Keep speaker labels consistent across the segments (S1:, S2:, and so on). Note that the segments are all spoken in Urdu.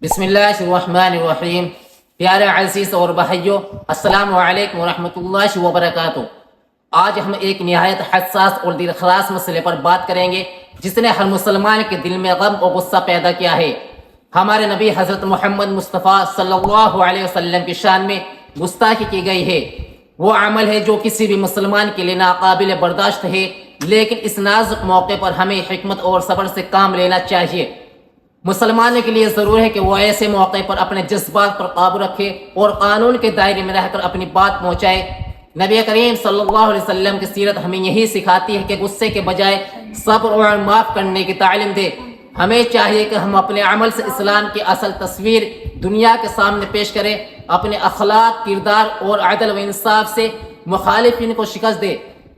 S1: بسم اللہ الرحمن الرحیم۔ پیارے عزیز اور بھائیوں، السلام علیکم ورحمۃ اللہ وبرکاتہ۔ آج ہم ایک نہایت حساس اور دل خراش مسئلے پر بات کریں گے جس نے ہر مسلمان کے دل میں غم اور غصہ پیدا کیا ہے۔ ہمارے نبی حضرت محمد مصطفیٰ صلی اللہ علیہ وسلم کی شان میں گستاخی کی گئی ہے۔ وہ عمل ہے جو کسی بھی مسلمان کے لیے ناقابل برداشت ہے، لیکن اس نازک موقع پر ہمیں حکمت اور صبر سے کام لینا چاہیے۔ مسلمانوں کے لیے ضرور ہے کہ وہ ایسے موقع پر اپنے جذبات پر قابو رکھے اور قانون کے دائرے میں رہ کر اپنی بات پہنچائے۔ نبی کریم صلی اللہ علیہ وسلم کی سیرت ہمیں یہی سکھاتی ہے کہ غصے کے بجائے صبر اور معاف کرنے کی تعلیم دے۔ ہمیں چاہیے کہ ہم اپنے عمل سے اسلام کی اصل تصویر دنیا کے سامنے پیش کریں، اپنے اخلاق، کردار اور عدل و انصاف سے مخالفین کو شکست دے۔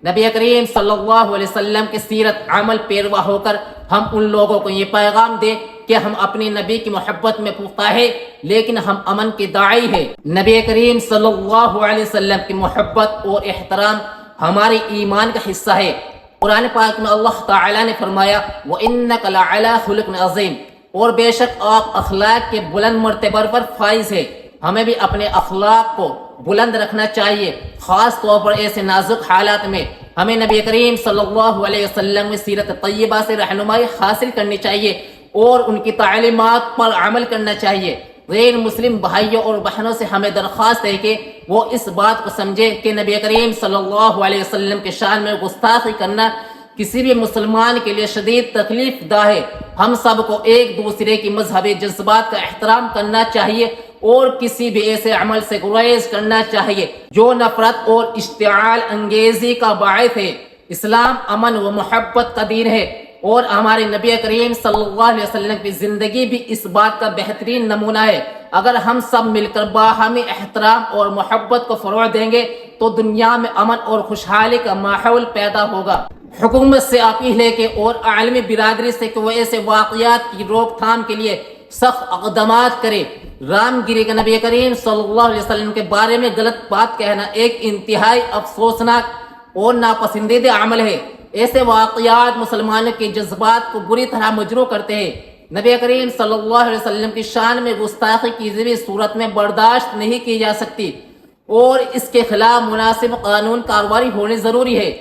S1: نبی کریم صلی اللہ علیہ وسلم کی سیرت عمل پیروا ہو کر ہم ان لوگوں کو یہ پیغام دے کہ ہم اپنے نبی کی محبت میں پختہ ہے، لیکن ہم امن کے داعی ہیں۔ نبی کریم صلی اللہ علیہ وسلم کی محبت اور احترام ہمارے ایمان کا حصہ ہے۔ قرآن پاک میں اللہ تعالی نے فرمایا وَإِنَّكَ لَعَلَىٰ خُلُقٍ عَظِيمٍ، اور بے شک آپ اخلاق کے بلند مرتبہ پر فائز ہے۔ ہمیں بھی اپنے اخلاق کو بلند رکھنا چاہیے، خاص طور پر ایسے نازک حالات میں ہمیں نبی کریم صلی اللہ علیہ وسلم کی سیرت طیبہ سے رہنمائی حاصل کرنی چاہیے اور ان کی تعلیمات پر عمل کرنا چاہیے۔ غیر مسلم بھائیوں اور بہنوں سے ہمیں درخواست ہے کہ وہ اس بات کو سمجھے کہ نبی کریم صلی اللہ علیہ وسلم کے شان میں گستاخی کرنا کسی بھی مسلمان کے لیے شدید تکلیف دہ ہے۔ ہم سب کو ایک دوسرے کی مذہبی جذبات کا احترام کرنا چاہیے اور کسی بھی ایسے عمل سے گریز کرنا چاہیے جو نفرت اور اشتعال انگیزی کا باعث ہے۔ اسلام امن و محبت کا دین ہے اور ہمارے نبی کریم صلی اللہ علیہ وسلم کی زندگی بھی اس بات کا بہترین نمونہ ہے۔ اگر ہم سب مل کر باہمی احترام اور محبت کو فروغ دیں گے تو دنیا میں امن اور خوشحالی کا ماحول پیدا ہوگا۔ حکومت سے اپیل ہے کہ اور عالمی برادری سے کہ وہ ایسے واقعات کی روک تھام کے لیے سخت اقدامات کرے۔ رام گیری کے نبی کریم صلی اللہ علیہ وسلم کے بارے میں غلط بات کہنا ایک انتہائی افسوسناک اور ناپسندیدہ عمل ہے۔ ایسے واقعات مسلمانوں کے جذبات کو بری طرح مجروح کرتے ہیں۔ نبی کریم صلی اللہ علیہ وسلم کی شان میں گستاخی کسی بھی صورت میں برداشت نہیں کی جا سکتی اور اس کے خلاف مناسب قانون کارروائی ہونی ضروری ہے۔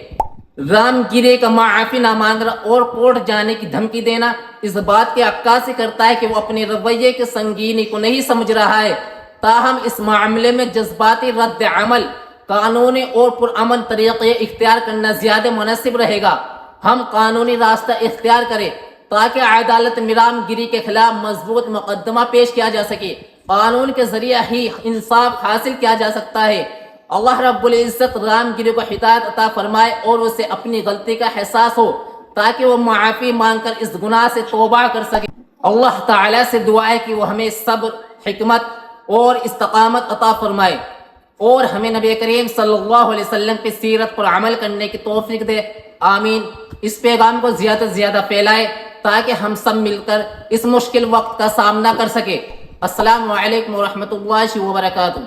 S1: رام گیری کا معافی نہ مانگنا اور کورٹ جانے کی دھمکی دینا اس بات کی عکاسی کرتا ہے کہ وہ اپنے رویے کی سنگینی کو نہیں سمجھ رہا ہے۔ تاہم اس معاملے میں جذباتی رد عمل قانونی اور پرامن طریقے اختیار کرنا زیادہ مناسب رہے گا۔ ہم قانونی راستہ اختیار کریں تاکہ عدالت میں رام گیری کے خلاف مضبوط مقدمہ پیش کیا جا سکے۔ قانون کے ذریعہ ہی انصاف حاصل کیا جا سکتا ہے۔ اللہ رب العزت رام گیری کو ہدایت عطا فرمائے اور اسے اپنی غلطی کا احساس ہو تاکہ وہ معافی مانگ کر اس گناہ سے توبہ کر سکے۔ اللہ تعالی سے دعا ہے کہ وہ ہمیں صبر، حکمت اور استقامت عطا فرمائے اور ہمیں نبی کریم صلی اللہ علیہ وسلم کی سیرت پر عمل کرنے کی توفیق دے۔ آمین۔ اس پیغام کو زیادہ سے زیادہ پھیلائے تاکہ ہم سب مل کر اس مشکل وقت کا سامنا کر سکیں۔ السلام علیکم ورحمۃ اللہ وبرکاتہ۔